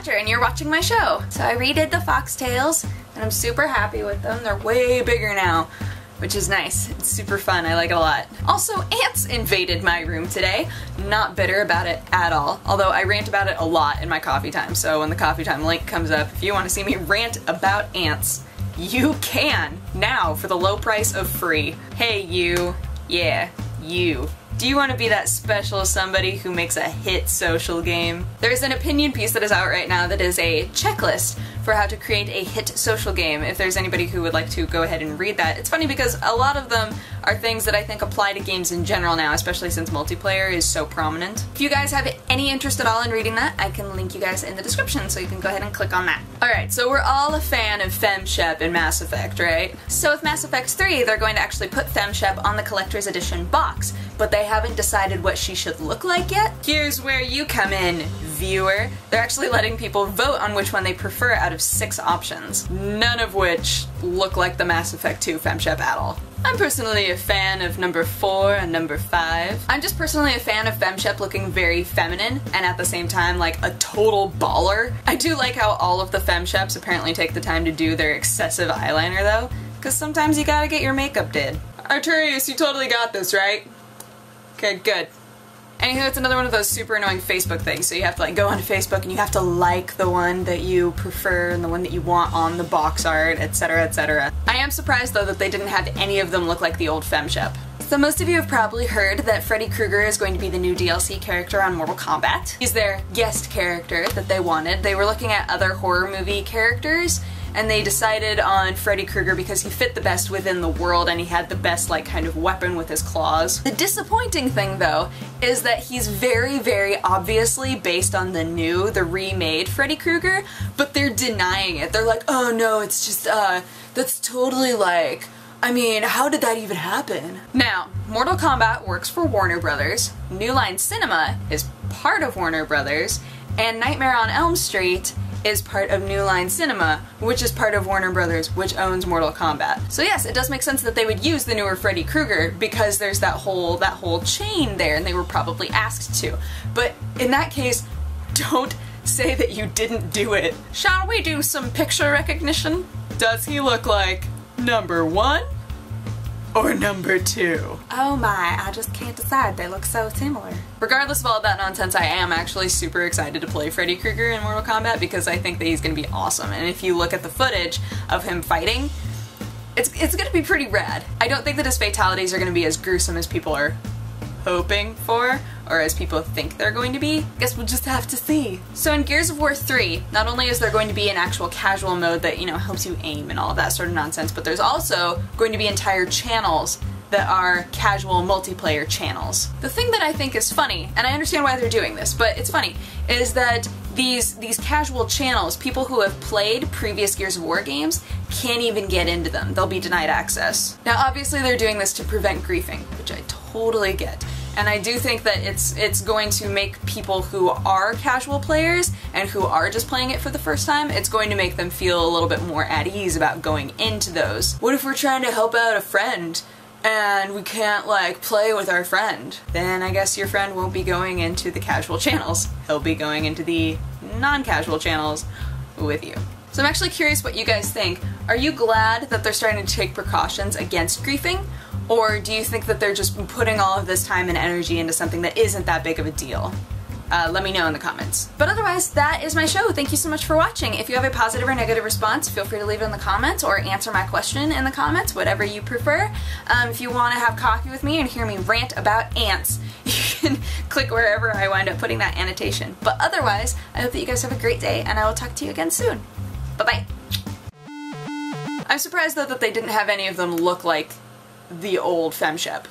Roger, and you're watching my show. So I redid the foxtails, and I'm super happy with them. They're way bigger now, which is nice. It's super fun. I like it a lot. Also, ants invaded my room today. Not bitter about it at all, although I rant about it a lot in my coffee time, so when the coffee time link comes up, if you want to see me rant about ants, you can, now, for the low price of free. Hey you, yeah, you. Do you want to be that special somebody who makes a hit social game? There's an opinion piece that is out right now that is a checklist for how to create a hit social game. If there's anybody who would like to go ahead and read that. It's funny because a lot of them are things that I think apply to games in general now, especially since multiplayer is so prominent. If you guys have any interest at all in reading that, I can link you guys in the description, so you can go ahead and click on that. Alright, so we're all a fan of Femshep in Mass Effect, right? So with Mass Effect 3, they're going to actually put Femshep on the Collector's Edition box, but they haven't decided what she should look like yet. Here's where you come in, viewer. They're actually letting people vote on which one they prefer out of 6 options, none of which look like the Mass Effect 2 Femshep at all. I'm personally a fan of number 4 and number 5. I'm just personally a fan of Femshep looking very feminine and at the same time like a total baller. I do like how all of the Femsheps apparently take the time to do their excessive eyeliner though, because sometimes you gotta get your makeup did. Arturius, you totally got this, right? Okay, good. Anywho, it's another one of those super annoying Facebook things, so you have to like go onto Facebook and you have to like the one that you prefer and the one that you want on the box art, etc, etc. I am surprised though that they didn't have any of them look like the old Femshep. So most of you have probably heard that Freddy Kreuger is going to be the new DLC character on Mortal Kombat. He's their guest character that they wanted. They were looking at other horror movie characters, and they decided on Freddy Kreuger because he fit the best within the world and he had the best like kind of weapon with his claws. The disappointing thing though is that he's very, very obviously based on the remade Freddy Kreuger, but they're denying it. They're like, oh no, it's just, that's totally like, I mean, how did that even happen? Now, Mortal Kombat works for Warner Brothers, New Line Cinema is part of Warner Brothers, and Nightmare on Elm Street is part of New Line Cinema, which is part of Warner Brothers, which owns Mortal Kombat. So yes, it does make sense that they would use the newer Freddy Kreuger because there's that whole chain there and they were probably asked to. But in that case, don't say that you didn't do it. Shall we do some picture recognition? Does he look like number 1 or number 2? Oh my, I just can't decide. They look so similar. Regardless of all of that nonsense, I am actually super excited to play Freddy Kreuger in Mortal Kombat because I think that he's gonna be awesome. And if you look at the footage of him fighting, it's gonna be pretty rad. I don't think that his fatalities are gonna be as gruesome as people are hoping for, or as people think they're going to be. Guess we'll just have to see. So in Gears of War 3, not only is there going to be an actual casual mode that, you know, helps you aim and all of that sort of nonsense, but there's also going to be entire channels that are casual multiplayer channels. The thing that I think is funny, and I understand why they're doing this, but it's funny, is that these casual channels, people who have played previous Gears of War games, can't even get into them. They'll be denied access. Now obviously they're doing this to prevent griefing, which I totally get. And I do think that it's going to make people who are casual players and who are just playing it for the first time, it's going to make them feel a little bit more at ease about going into those. What if we're trying to help out a friend and we can't like play with our friend? Then I guess your friend won't be going into the casual channels. He'll be going into the non-casual channels with you. So I'm actually curious what you guys think. Are you glad that they're starting to take precautions against griefing? Or do you think that they're just putting all of this time and energy into something that isn't that big of a deal? Let me know in the comments. But otherwise, that is my show. Thank you so much for watching. If you have a positive or negative response, feel free to leave it in the comments or answer my question in the comments, whatever you prefer. If you want to have coffee with me and hear me rant about ants, you can click wherever I wind up putting that annotation. But otherwise, I hope that you guys have a great day, and I will talk to you again soon. Bye-bye. I'm surprised though that they didn't have any of them look like the old Femshep.